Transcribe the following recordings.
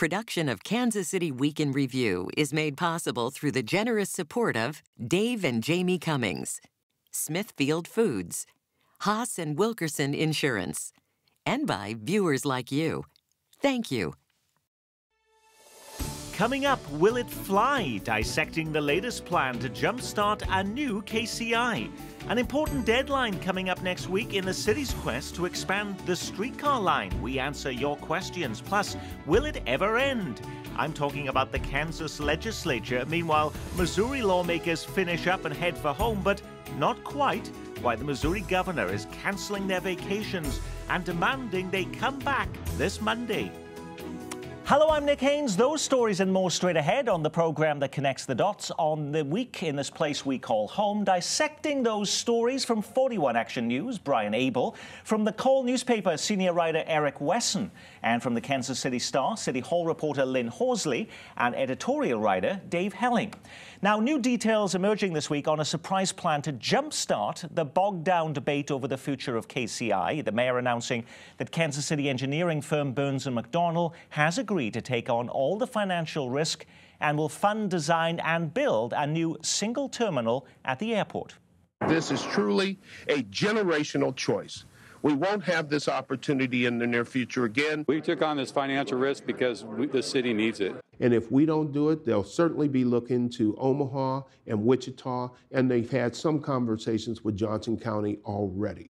Production of Kansas City Week in Review is made possible through the generous support of Dave and Jamie Cummings, Smithfield Foods, Haas and Wilkerson Insurance, and by viewers like you. Thank you. Coming up, will it fly? Dissecting the latest plan to jumpstart a new KCI. An important deadline coming up next week in the city's quest to expand the streetcar line. We answer your questions. Plus, will it ever end? I'm talking about the Kansas legislature. Meanwhile, Missouri lawmakers finish up and head for home, but not quite. Why the Missouri governor is canceling their vacations and demanding they come back this Monday. Hello, I'm Nick Haynes. Those stories and more straight ahead on the program that connects the dots on the week in this place we call home. Dissecting those stories from 41 Action News, Brian Abel. From the Call newspaper, senior writer Eric Wesson. And from the Kansas City Star, City Hall reporter Lynn Horsley and editorial writer Dave Helling. Now, new details emerging this week on a surprise plan to jumpstart the bogged-down debate over the future of KCI. The mayor announcing that Kansas City engineering firm Burns & McDonnell has agreed to take on all the financial risk and will fund, design and build a new single terminal at the airport. This is truly a generational choice. We won't have this opportunity in the near future again. We took on this financial risk because the city needs it. And if we don't do it, they'll certainly be looking to Omaha and Wichita, and they've had some conversations with Johnson County already.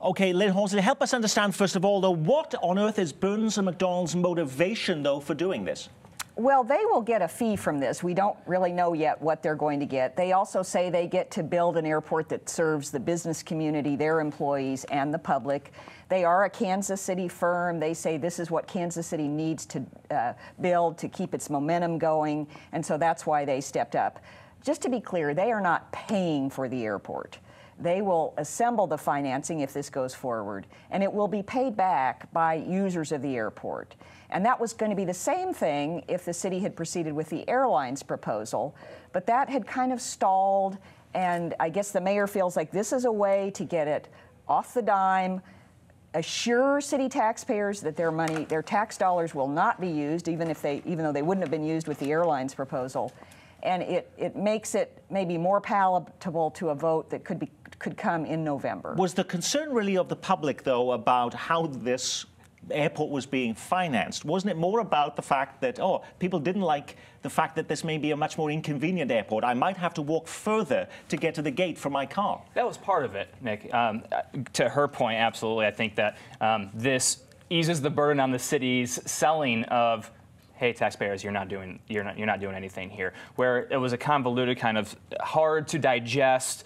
Okay, Lynn Horsley, help us understand, first of all, though, what on earth is Burns & McDonnell's motivation, though, for doing this? Well, they will get a fee from this. We don't really know yet what they're going to get. They also say they get to build an airport that serves the business community, their employees, and the public. They are a Kansas City firm. They say this is what Kansas City needs to build to keep its momentum going, and so that's why they stepped up. Just to be clear, they are not paying for the airport. They will assemble the financing if this goes forward, and it will be paid back by users of the airport. And that was going to be the same thing if the city had proceeded with the airline's proposal, but that had kind of stalled, and I guess the mayor feels like this is a way to get it off the dime, assure city taxpayers that their money, their tax dollars will not be used, even though they wouldn't have been used with the airline's proposal. And it makes it maybe more palatable to a vote that could come in November. Was the concern really of the public, though, about how this airport was being financed? Wasn't it more about the fact that, people didn't like the fact that this may be a much more inconvenient airport? I might have to walk further to get to the gate for my car. That was part of it, Nick. To her point, absolutely. I think that this eases the burden on the city's selling of, hey, taxpayers, you're not doing anything here. Where it was a convoluted, kind of hard to digest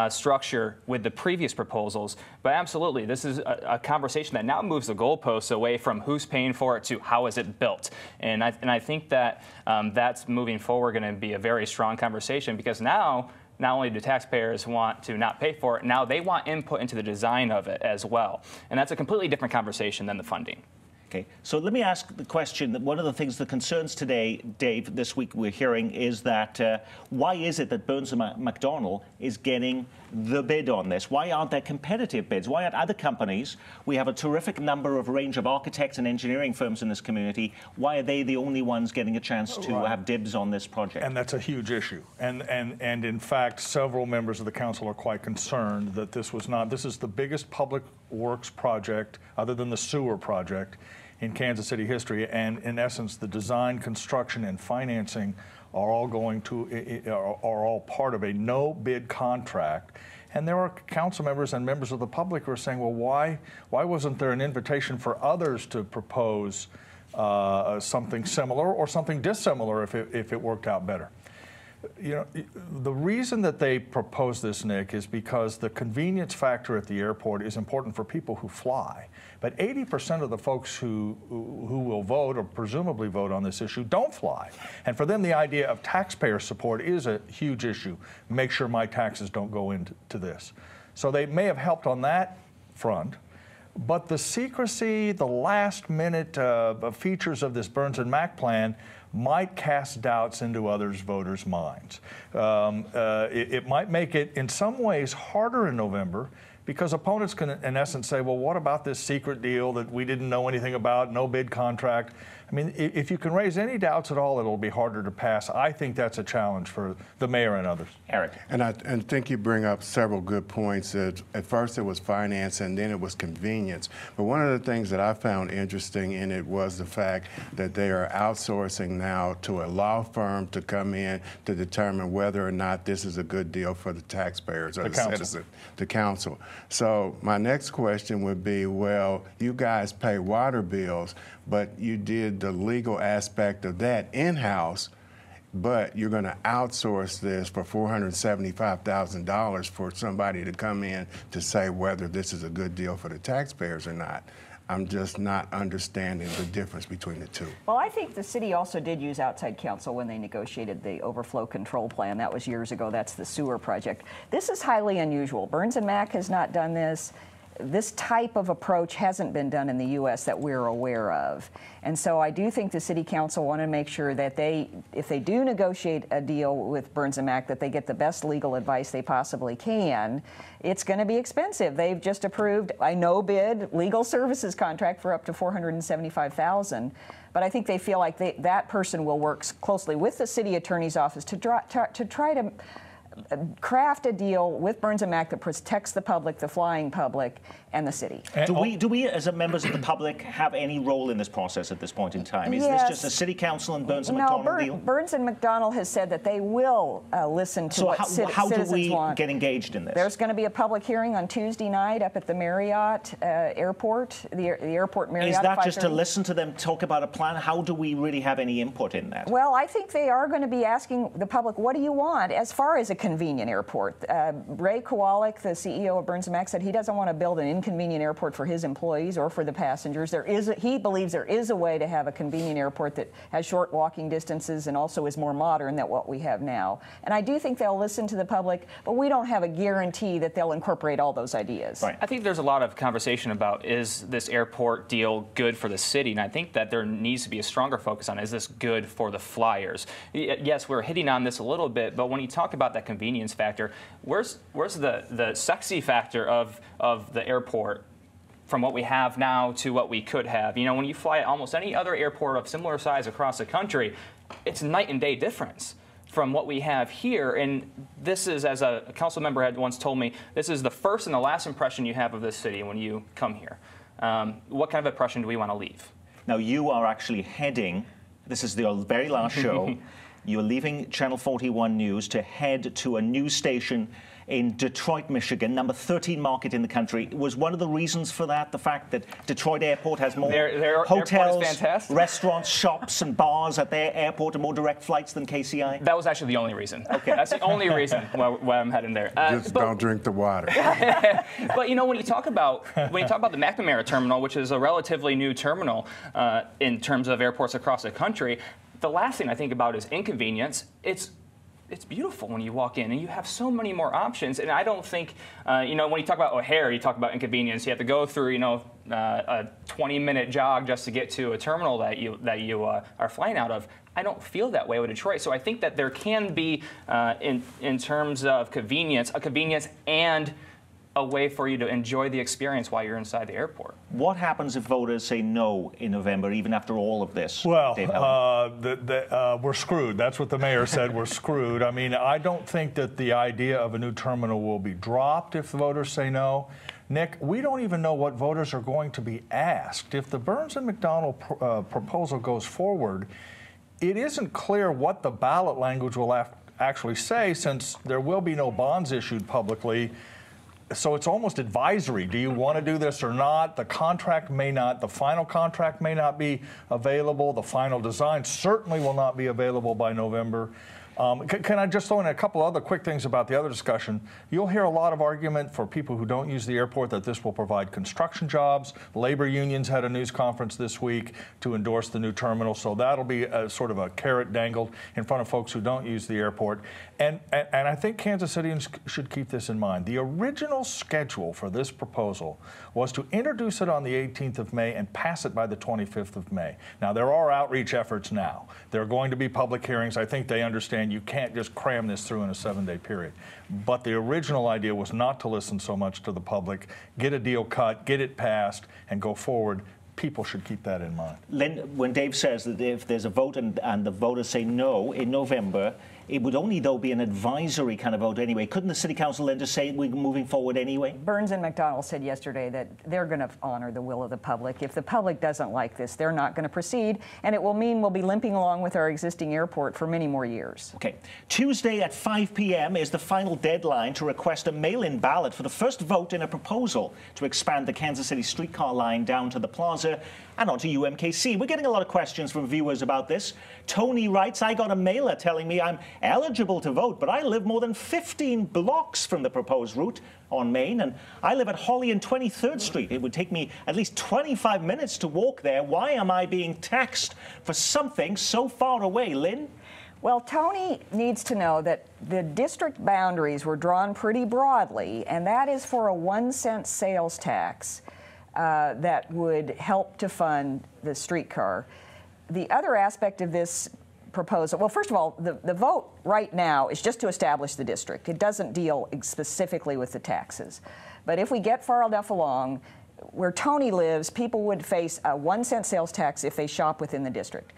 structure with the previous proposals. But absolutely, this is a conversation that now moves the goalposts away from who's paying for it to how is it built. And I think that that's moving forward going to be a very strong conversation, because now not only do taxpayers want to not pay for it, now they want input into the design of it as well. And that's a completely different conversation than the funding. Okay, so let me ask the question that one of the things that concerns today, Dave, this week we're hearing is that why is it that Burns & McDonnell is getting the bid on this? Why aren't there competitive bids? Why aren't other companies? We have a terrific range of architects and engineering firms in this community. Why are they the only ones getting a chance to have dibs on this project? And that's a huge issue. And in fact, several members of the council are quite concerned that this is the biggest public works project, other than the sewer project, in Kansas City history, and in essence, the design, construction, and financing are all part of a no-bid contract. And there are council members and members of the public who are saying, well, why wasn't there an invitation for others to propose something similar or something dissimilar if it worked out better? You know, the reason that they propose this, Nick, is because the convenience factor at the airport is important for people who fly. But 80% of the folks who will vote or presumably vote on this issue don't fly. And for them, the idea of taxpayer support is a huge issue. Make sure my taxes don't go into this. So they may have helped on that front. But the secrecy, the last-minute features of this Burns & Mac plan might cast doubts into voters' minds. It might make it, in some ways, harder in November, because opponents can, in essence, say, well, what about this secret deal that we didn't know anything about, no bid contract? I mean, if you can raise any doubts at all, it'll be harder to pass. I think that's a challenge for the mayor and others. Eric. And I think you bring up several good points. At first it was finance and then it was convenience. But one of the things that I found interesting in it was the fact that they are outsourcing now to a law firm to come in to determine whether or not this is a good deal for the taxpayers or the citizen, the council. So my next question would be, well, you guys pay water bills, but you did the legal aspect of that in-house, but you're going to outsource this for $475,000 for somebody to come in to say whether this is a good deal for the taxpayers or not. I'm just not understanding the difference between the two. Well, I think the city also did use outside counsel when they negotiated the overflow control plan. That was years ago. That's the sewer project. This is highly unusual. Burns and Mack has not done this. This type of approach hasn't been done in the U.S. that we're aware of. And so I do think the City Council want to make sure that if they do negotiate a deal with Burns and Mack, that they get the best legal advice they possibly can. It's going to be expensive. They've just approved a no-bid legal services contract for up to $475,000. But I think they feel like that person will work closely with the city attorney's office to try to craft a deal with Burns and Mack that protects the public, the flying public, and the city. Do we, as members of the public, have any role in this process at this point in time? Is this just a City Council and Burns and McDonnell deal? Burns and McDonnell has said that they will listen to what citizens want. So how do we get engaged in this? There's going to be a public hearing on Tuesday night up at the Marriott Airport, the airport Marriott. Is that just to listen to them talk about a plan? How do we really have any input in that? Well, I think they are going to be asking the public, what do you want as far as a convenient airport? Ray Kowalik, the CEO of Burns and Mack, said he doesn't want to build an inconvenient airport for his employees or for the passengers. He believes there is a way to have a convenient airport that has short walking distances and also is more modern than what we have now. And I do think they'll listen to the public, but we don't have a guarantee that they'll incorporate all those ideas. Right. I think there's a lot of conversation about, is this airport deal good for the city? And I think that there needs to be a stronger focus on, is this good for the flyers? Yes, we're hitting on this a little bit, but when you talk about that convenience factor, where's the sexy factor of the airport from what we have now to what we could have? You know, when you fly at almost any other airport of similar size across the country, it's night and day difference from what we have here. And this is, as a council member had once told me, this is the first and the last impression you have of this city when you come here. What kind of impression do we want to leave? Now, you are actually heading, this is the very last show, you're leaving Channel 41 News to head to a news station in Detroit, Michigan, number 13 market in the country. Was one of the reasons for that the fact that Detroit Airport has more hotels, restaurants, shops, and bars at their airport and more direct flights than KCI? That was actually the only reason. Okay, that's the only reason why I'm heading there. Just don't drink the water. But you know, when you talk about the McNamara terminal, which is a relatively new terminal in terms of airports across the country, the last thing I think about is inconvenience. It's beautiful when you walk in and you have so many more options. And I don't think, you know, when you talk about O'Hare, you talk about inconvenience. You have to go through, you know, a 20-minute jog just to get to a terminal that you are flying out of. I don't feel that way with Detroit. So I think that there can be, in terms of convenience, a convenience and a way for you to enjoy the experience while you're inside the airport. What happens if voters say no in November, even after all of this? Well, we're screwed. That's what the mayor said. We're screwed. I mean, I don't think that the idea of a new terminal will be dropped if voters say no. Nick, we don't even know what voters are going to be asked. If the Burns and McDonnell proposal goes forward, it isn't clear what the ballot language will actually say, since there will be no bonds issued publicly. So it's almost advisory. Do you want to do this or not? The contract may not, the final contract may not be available. The final design certainly will not be available by November. Can I just throw in a couple other quick things about the other discussion? You'll hear a lot of argument for people who don't use the airport that this will provide construction jobs. Labor unions had a news conference this week to endorse the new terminal, so that'll be a sort of a carrot dangled in front of folks who don't use the airport. And I think Kansas Cityans should keep this in mind. The original schedule for this proposal was to introduce it on the 18th of May and pass it by the 25th of May. Now, there are outreach efforts now. There are going to be public hearings. I think they understand you can't just cram this through in a 7-day period. But the original idea was not to listen so much to the public, get a deal cut, get it passed, and go forward people should keep that in mind. Lynn, when Dave says that if there's a vote and the voters say no in November, it would only, though, be an advisory kind of vote anyway. Couldn't the City Council then just say we're moving forward anyway? Burns and McDonald said yesterday that they're going to honor the will of the public. If the public doesn't like this, they're not going to proceed, and it will mean we'll be limping along with our existing airport for many more years. Okay. Tuesday at 5 p.m. is the final deadline to request a mail-in ballot for the first vote in a proposal to expand the Kansas City streetcar line down to the plaza and onto UMKC. We're getting a lot of questions from viewers about this. Tony writes, I got a mailer telling me I'm eligible to vote, but I live more than 15 blocks from the proposed route on Main, and I live at Holly and 23rd Street. It would take me at least 25 minutes to walk there. Why am I being taxed for something so far away, Lynn? Well, Tony needs to know that the district boundaries were drawn pretty broadly, and that is for a 1-cent sales tax that would help to fund the streetcar. The other aspect of this proposal, well, first of all, the vote right now is just to establish the district. It doesn't deal specifically with the taxes. But if we get far enough along, where Tony lives, people would face a 1-cent sales tax if they shop within the district.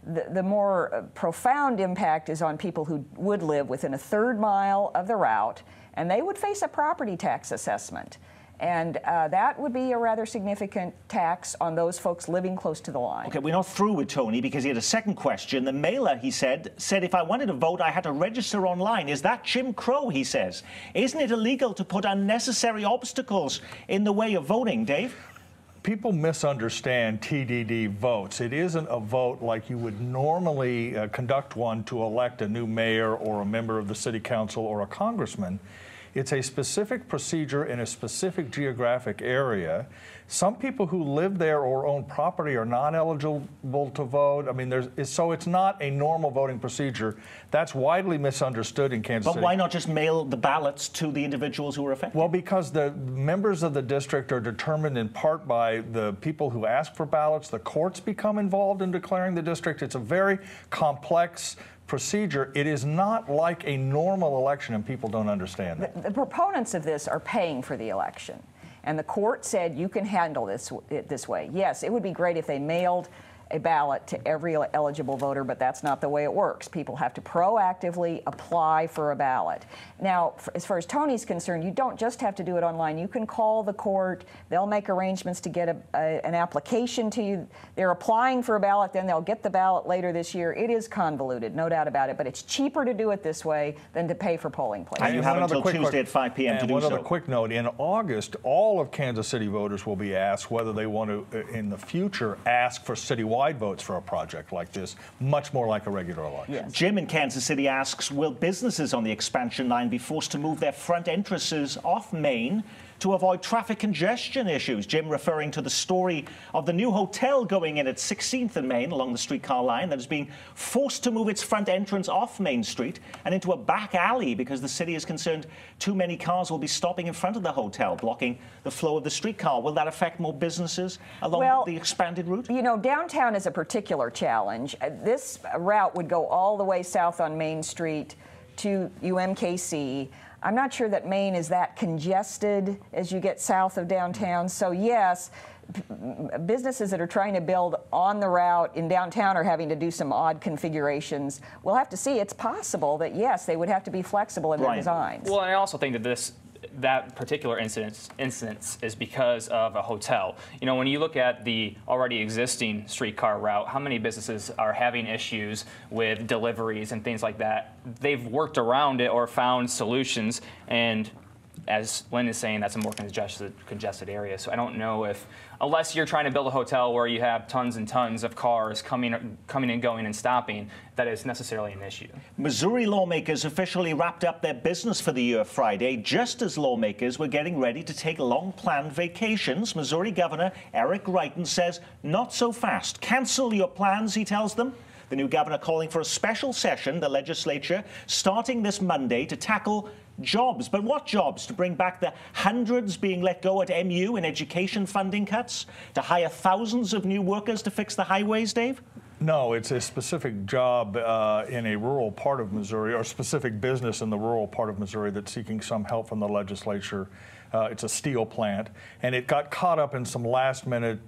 The more profound impact is on people who would live within a 1/3 mile of the route, and they would face a property tax assessment. And that would be a rather significant tax on those folks living close to the line. Okay, we're not through with Tony because he had a second question. The mailer, he said if I wanted to vote, I had to register online. Is that Jim Crow, he says? Isn't it illegal to put unnecessary obstacles in the way of voting, Dave? People misunderstand TDD votes. It isn't a vote like you would normally conduct one to elect a new mayor or a member of the city council or a congressman. It's a specific procedure in a specific geographic area. Some people who live there or own property are not eligible to vote. I mean, so it's not a normal voting procedure. That's widely misunderstood in Kansas City. But why not just mail the ballots to the individuals who are affected? Well, because the members of the district are determined in part by the people who ask for ballots. The courts become involved in declaring the district. It's a very complex procedure. It is not like a normal election, and people don't understand that. The proponents of this are paying for the election, and the court said you can handle this way. Yes, it would be great if they mailed a ballot to every eligible voter, but that's not the way it works. People have to proactively apply for a ballot. Now, as far as Tony's concerned, you don't just have to do it online. You can call the court. They'll make arrangements to get an application to you. They're applying for a ballot, then they'll get the ballot later this year. It is convoluted, no doubt about it, but it's cheaper to do it this way than to pay for polling places. And you have until Tuesday at 5 p.m. to do so. One other quick note. In August, all of Kansas City voters will be asked whether they want to, in the future, ask for citywide votes for a project like this, much more like a regular election. Yes. Jim in Kansas City asks, will businesses on the expansion line be forced to move their front entrances off Main to avoid traffic congestion issues? Jim referring to the story of the new hotel going in at 16th and Main along the streetcar line that has been forced to move its front entrance off Main Street and into a back alley because the city is concerned too many cars will be stopping in front of the hotel, blocking the flow of the streetcar. Will that affect more businesses along the expanded route? You know, downtown is a particular challenge. This route would go all the way south on Main Street to UMKC. I'm not sure that Main is that congested as you get south of downtown. So yes, businesses that are trying to build on the route in downtown are having to do some odd configurations. We'll have to see. It's possible that, yes, they would have to be flexible in their designs. Well, and I also think that that particular instance is because of a hotel. You know, when you look at the already existing streetcar route, how many businesses are having issues with deliveries and things like that? They've worked around it or found solutions, and as Lynn is saying, that's a more congested area. So I don't know if, unless you're trying to build a hotel where you have tons and tons of cars coming and going and stopping, that is necessarily an issue. Missouri lawmakers officially wrapped up their business for the year Friday, just as lawmakers were getting ready to take long-planned vacations. Missouri Governor Eric Greitens says, not so fast. Cancel your plans, he tells them. The new governor calling for a special session, the legislature, starting this Monday to tackle jobs. But what jobs? To bring back the hundreds being let go at MU in education funding cuts? To hire thousands of new workers to fix the highways, Dave? No, it's a specific job in a rural part of Missouri, or specific business in the rural part of Missouri that's seeking some help from the legislature It's a steel plant, and it got caught up in some last-minute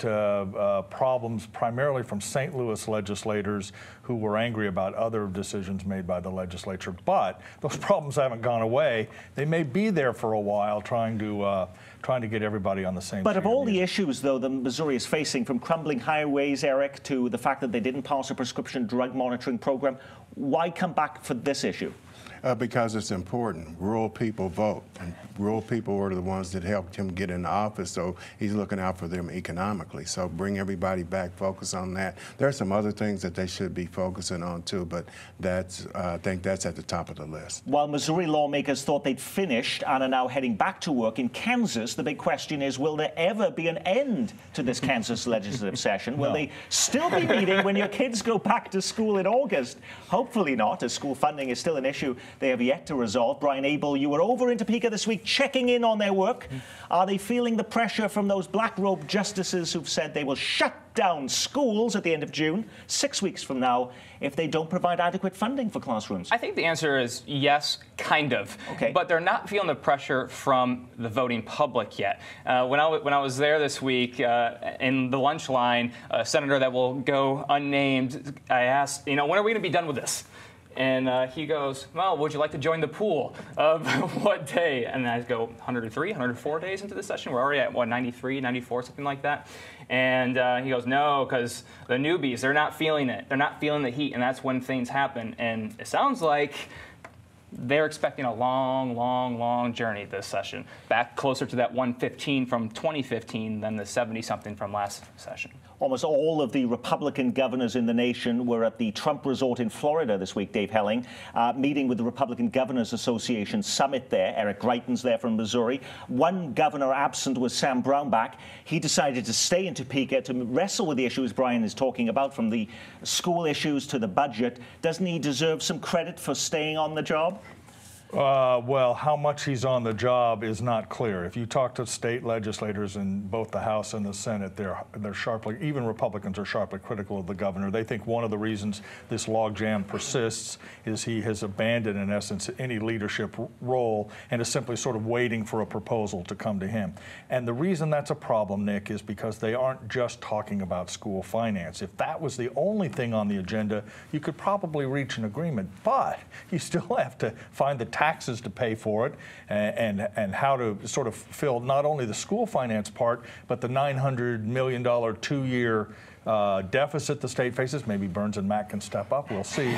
problems, primarily from St. Louis legislators who were angry about other decisions made by the legislature. But those problems haven't gone away. They may be there for a while, trying to get everybody on the same. But of all the issues, though, that Missouri is facing, from crumbling highways, Eric, to the fact that they didn't pass a prescription drug monitoring program, why come back for this issue? Because it's important. Rural people vote, and rural people were the ones that helped him get into office, so he's looking out for them economically. So bring everybody back, focus on that. There are some other things that they should be focusing on too, but that's, I think that's at the top of the list. While Missouri lawmakers thought they'd finished and are now heading back to work in Kansas, the big question is, will there ever be an end to this Kansas legislative session? Will they still be meeting when your kids go back to school in August? Hopefully not, as school funding is still an issue they have yet to resolve. Brian Abel, you were over in Topeka this week checking in on their work. Are they feeling the pressure from those black-robed justices who've said they will shut down schools at the end of June, 6 weeks from now, if they don't provide adequate funding for classrooms? I think the answer is yes, kind of. Okay. But they're not feeling the pressure from the voting public yet. When I was there this week in the lunch line, a senator that will go unnamed, I asked, when are we going to be done with this? And he goes, well, would you like to join the pool of what day? And I go, 103, 104 days into the session. We're already at, what, 93, 94, something like that. And he goes, no, because the newbies, they're not feeling it. They're not feeling the heat, and that's when things happen. And it sounds like they're expecting a long, long, long journey this session, back closer to that 115 from 2015 than the 70-something from last session. Almost all of the Republican governors in the nation were at the Trump Resort in Florida this week, Dave Helling, meeting with the Republican Governors Association summit there. Eric Greitens there from Missouri. One governor absent was Sam Brownback. He decided to stay in Topeka to wrestle with the issues Brian is talking about, from the school issues to the budget. Doesn't he deserve some credit for staying on the job? Well, how much he's on the job is not clear. If you talk to state legislators in both the House and the Senate, they're sharply, even Republicans are sharply critical of the governor. They think one of the reasons this logjam persists is he has abandoned, in essence, any leadership role and is simply sort of waiting for a proposal to come to him. And the reason that's a problem, Nick, is because they aren't just talking about school finance. If that was the only thing on the agenda, you could probably reach an agreement. But you still have to find the taxes to pay for it, and how to sort of fill not only the school finance part, but the $900 million 2-year deficit the state faces. Maybe Burns and Matt can step up, we'll see.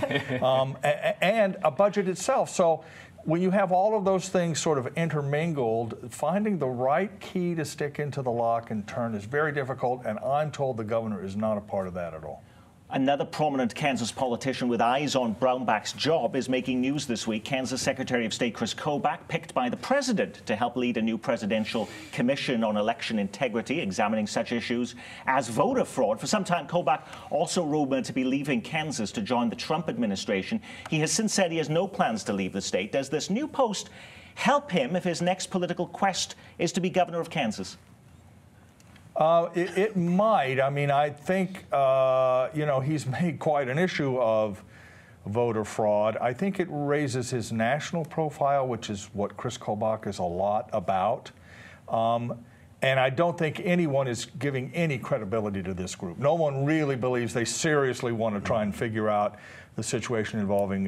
And a budget itself. So when you have all of those things sort of intermingled, finding the right key to stick into the lock and turn is very difficult, and I'm told the governor is not a part of that at all. Another prominent Kansas politician with eyes on Brownback's job is making news this week. Kansas Secretary of State Chris Kobach, picked by the president to help lead a new presidential commission on election integrity, examining such issues as voter fraud. For some time, Kobach also rumored to be leaving Kansas to join the Trump administration. He has since said he has no plans to leave the state. Does this new post help him if his next political quest is to be governor of Kansas? It might. I mean, I think, he's made quite an issue of voter fraud. I think it raises his national profile, which is what Chris Kobach is a lot about. And I don't think anyone is giving any credibility to this group. No one really believes they seriously want to try and figure out the situation involving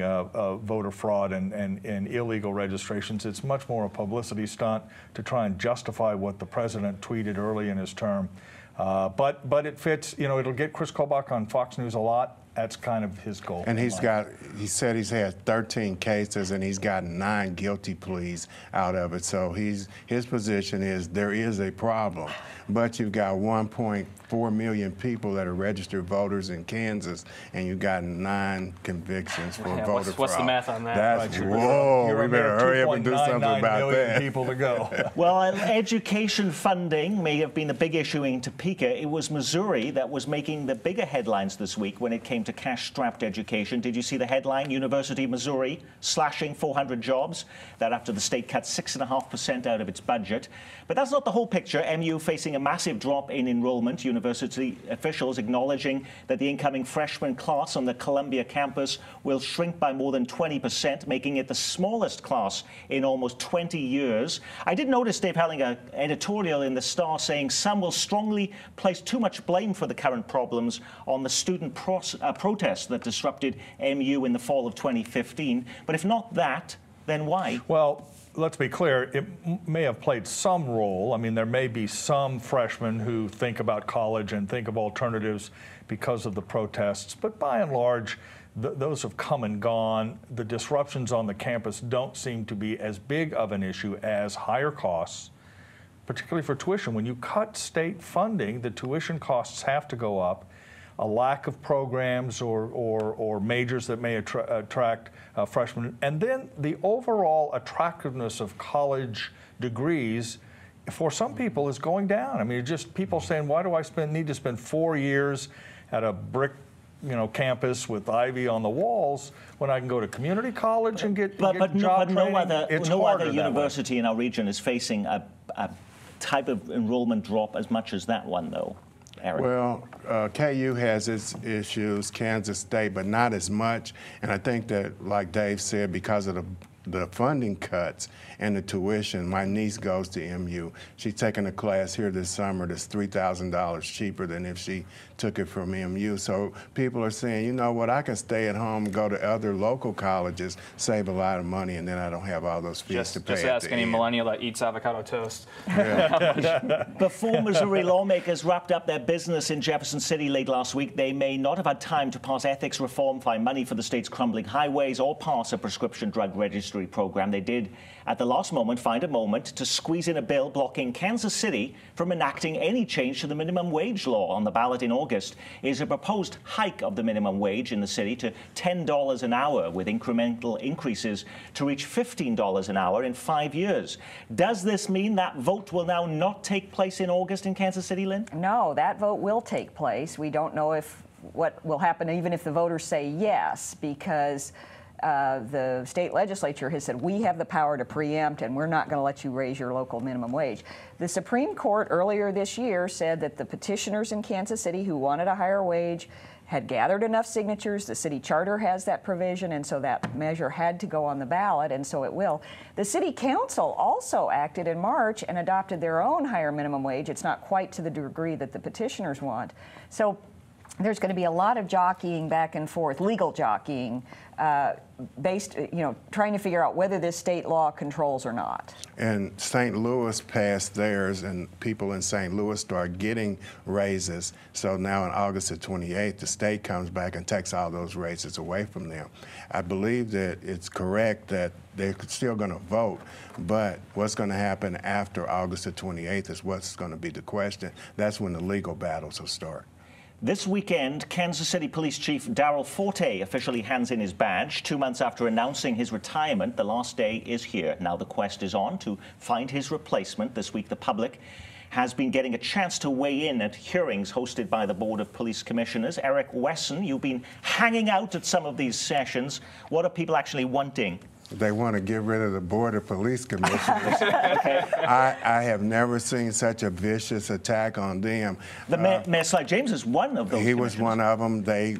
voter fraud and illegal registrations. It's much more a publicity stunt to try and justify what the president tweeted early in his term. But it fits, it'll get Chris Kobach on Fox News a lot. That's kind of his goal. And he said he's had 13 cases and he's gotten 9 guilty pleas out of it. So his position is there is a problem, but you've got 1.4 million people that are registered voters in Kansas, and you've got 9 convictions for voter fraud. What's the math on that? That's, whoa, we better hurry up and do something about that. People to go. Well, education funding may have been a big issue in Topeka. It was Missouri that was making the bigger headlines this week when it came came to cash-strapped education. Did you see the headline? University of Missouri slashing 400 jobs. That after the state cut 6.5% out of its budget. But that's not the whole picture. MU facing a massive drop in enrollment. University officials acknowledging that the incoming freshman class on the Columbia campus will shrink by more than 20%, making it the smallest class in almost 20 years. I did notice Dave Hellinger editorial in the Star saying some will strongly place too much blame for the current problems on the student protests that disrupted MU in the fall of 2015. But if not that, then why? Well, let's be clear, it may have played some role. I mean, there may be some freshmen who think about college and think of alternatives because of the protests, but by and large, those have come and gone. The disruptions on the campus don't seem to be as big of an issue as higher costs, particularly for tuition. When you cut state funding, the tuition costs have to go up. A lack of programs or majors that may attract freshmen. And then the overall attractiveness of college degrees for some people is going down. I mean, just people saying, why do I need to spend 4 years at a brick campus with ivy on the walls when I can go to community college and get job training? But no other university in our region is facing a type of enrollment drop as much as that one, though. Eric. Well, KU has its issues, Kansas State, but not as much. And I think that, like Dave said, because of the funding cuts and the tuition, my niece goes to MU. She's taking a class here this summer that's $3,000 cheaper than if she took it from MU. So people are saying, you know what, I can stay at home, go to other local colleges, save a lot of money, and then I don't have all those fees to pay. Just ask any millennial that eats avocado toast. Yeah. Before Missouri lawmakers wrapped up their business in Jefferson City late last week, they may not have had time to pass ethics reform, find money for the state's crumbling highways, or pass a prescription drug registry program. They did, at the last moment, find a moment to squeeze in a bill blocking Kansas City from enacting any change to the minimum wage law. On the ballot in August is a proposed hike of the minimum wage in the city to $10 an hour, with incremental increases to reach $15 an hour in 5 years. Does this mean that vote will now not take place in August in Kansas City, Lynn? No, that vote will take place. We don't know what will happen even if the voters say yes, because the state legislature has said, we have the power to preempt and we're not going to let you raise your local minimum wage. The Supreme Court earlier this year said that the petitioners in Kansas City who wanted a higher wage had gathered enough signatures. The city charter has that provision, and so that measure had to go on the ballot, and so it will. The city council also acted in March and adopted their own higher minimum wage. It's not quite to the degree that the petitioners want. So there's going to be a lot of jockeying back and forth, legal jockeying, based, trying to figure out whether this state law controls or not. And St. Louis passed theirs, and people in St. Louis start getting raises. So now on August the 28th, the state comes back and takes all those raises away from them. I believe that it's correct that they're still going to vote, but what's going to happen after August the 28th is what's going to be the question. That's when the legal battles will start. This weekend, Kansas City Police Chief Darrell Forte officially hands in his badge. 2 months after announcing his retirement, the last day is here. Now the quest is on to find his replacement. This week, the public has been getting a chance to weigh in at hearings hosted by the Board of Police Commissioners. Eric Wesson, you've been hanging out at some of these sessions. What are people actually wanting? They want to get rid of the Board of Police Commissioners. Okay. I have never seen such a vicious attack on them. Mayor Sly James is one of those. He was one of them. They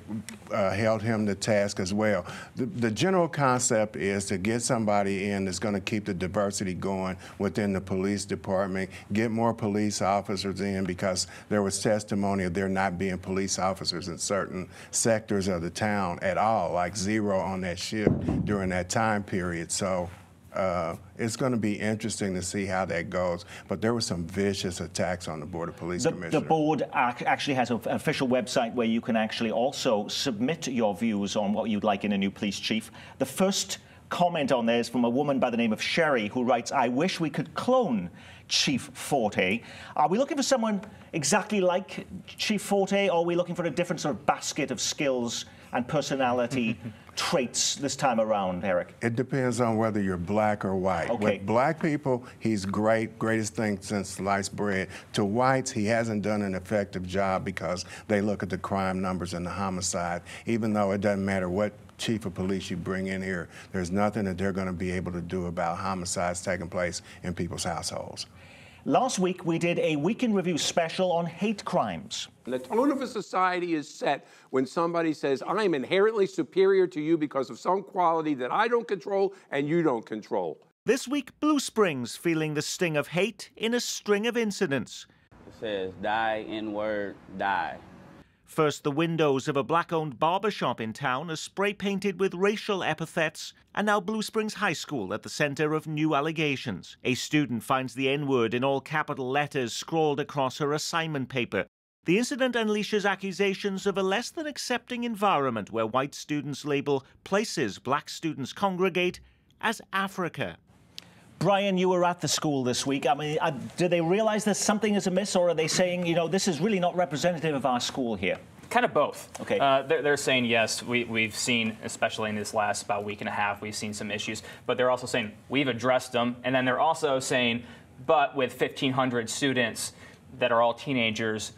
held him to task as well. The general concept is to get somebody in that's going to keep the diversity going within the police department, get more police officers in, because there was testimony of there not being police officers in certain sectors of the town at all, like zero on that shift during that time period. So it's going to be interesting to see how that goes. But there were some vicious attacks on the Board of Police Commissioners. The board actually has an official website where you can actually also submit your views on what you'd like in a new police chief. The first comment on there is from a woman by the name of Sherry, who writes, I wish we could clone Chief Forte. Are we looking for someone exactly like Chief Forte, or are we looking for a different sort of basket of skills and personality traits this time around, Eric? It depends on whether you're black or white. Okay. With black people, he's great, greatest thing since sliced bread. To whites, he hasn't done an effective job because they look at the crime numbers and the homicide, even though it doesn't matter what chief of police you bring in here, there's nothing that they're going to be able to do about homicides taking place in people's households. Last week, we did a Week in Review special on hate crimes. The tone of a society is set when somebody says, I am inherently superior to you because of some quality that I don't control and you don't control. This week, Blue Springs feeling the sting of hate in a string of incidents. It says, die, N-word, die. First, the windows of a black-owned barbershop in town are spray-painted with racial epithets, and now Blue Springs High School at the center of new allegations. A student finds the N-word in all capital letters scrawled across her assignment paper. The incident unleashes accusations of a less than accepting environment where white students label places black students congregate as Africa. Brian, you were at the school this week. I mean, do they realize that something is amiss, or are they saying, you know, this is really not representative of our school here? Kind of both. Okay. They're saying, yes, we've seen, especially in this last about week and a half, we've seen some issues. But they're also saying, we've addressed them. And then they're also saying, but with 1,500 students that are all teenagers,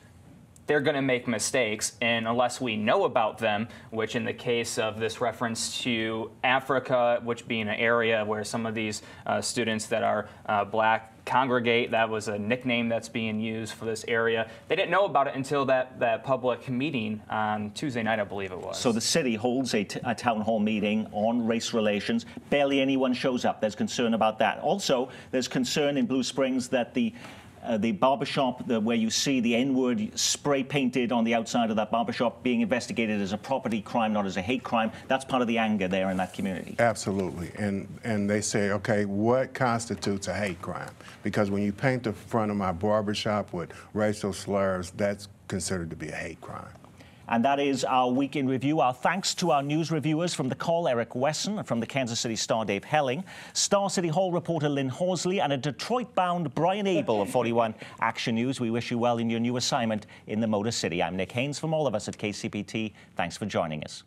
they're going to make mistakes, and unless we know about them, which in the case of this reference to Africa, which being an area where some of these students that are black congregate, that was a nickname that's being used for this area. They didn't know about it until that public meeting on Tuesday night, I believe it was. So the city holds a town hall meeting on race relations. Barely anyone shows up. There's concern about that. Also, there's concern in Blue Springs that the barbershop where you see the N-word spray painted on the outside of that barbershop being investigated as a property crime, not as a hate crime. That's part of the anger there in that community. Absolutely. And they say, okay, what constitutes a hate crime? Because when you paint the front of my barbershop with racial slurs, that's considered to be a hate crime. And that is our Week in Review. Our thanks to our news reviewers from The Call, Eric Wesson, and from the Kansas City Star, Dave Helling, Star City Hall reporter Lynn Horsley, and a Detroit-bound Brian Abel of 41 Action News. We wish you well in your new assignment in the Motor City. I'm Nick Haynes from all of us at KCPT. Thanks for joining us.